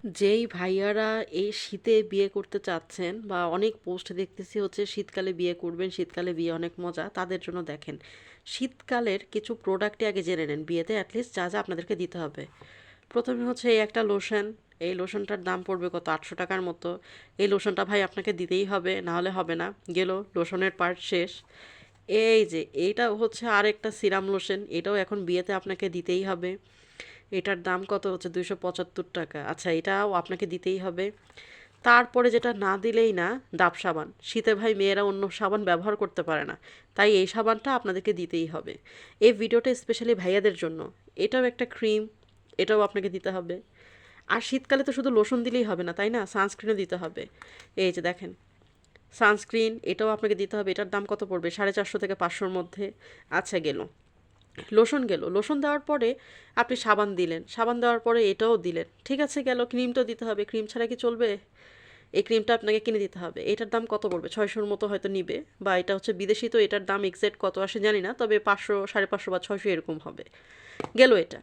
যেই ভাইয়ারা এই শীতে বিয়ে করতে চাচ্ছেন বা অনেক পোস্ট দেখতেছি হচ্ছে শীতকালে বিয়ে করবেন, শীতকালে বিয়ে অনেক মজা, তাদের জন্য দেখেন শীতকালের কিছু প্রোডাক্টই আগে জেনে নেন বিয়েতে অ্যাটলিস্ট যা যা আপনাদেরকে দিতে হবে। প্রথমে হচ্ছে এই একটা লোশন। এই লোশনটার দাম পড়বে কত, 800 টাকার মতো। এই লোশনটা ভাই আপনাকে দিতেই হবে, না হলে হবে না। গেল লোশনের পার্ট শেষ। এই যে এইটা হচ্ছে আর একটা সিরাম লোশন, এটাও এখন বিয়েতে আপনাকে দিতেই হবে। এটার দাম কত হচ্ছে 275 টাকা। আচ্ছা, এটাও আপনাকে দিতেই হবে। তারপরে যেটা না দিলেই না, ডাব সাবান। শীতে ভাই মেয়েরা অন্য সাবান ব্যবহার করতে পারে না, তাই এই সাবানটা আপনাদেরকে দিতেই হবে। এই ভিডিওটা স্পেশালি ভাইয়াদের জন্য। এটাও একটা ক্রিম, এটাও আপনাকে দিতে হবে। আর শীতকালে তো শুধু লোশন দিলেই হবে না, তাই না? সানস্ক্রিনও দিতে হবে। এই যে দেখেন, সানস্ক্রিন এটাও আপনাকে দিতে হবে। এটার দাম কত পড়বে? 450 থেকে 500-র মধ্যে। আচ্ছা, গেল লোশন। গেল লোশন দেওয়ার পরে আপনি সাবান দিলেন, সাবান দেওয়ার পরে এটাও দিলেন, ঠিক আছে। গেল ক্রিমটাও দিতে হবে, ক্রিম ছাড়া কি চলবে? এই ক্রিমটা আপনাকে কিনে দিতে হবে। এটার দাম কত পড়বে? 600-র মতো হয়তো নিবে, বা এটা হচ্ছে বিদেশি, তো এটার দাম এক্সাক্ট কত আসে জানি না, তবে 500, 550 বা 600 এরকম হবে। গেল এটা।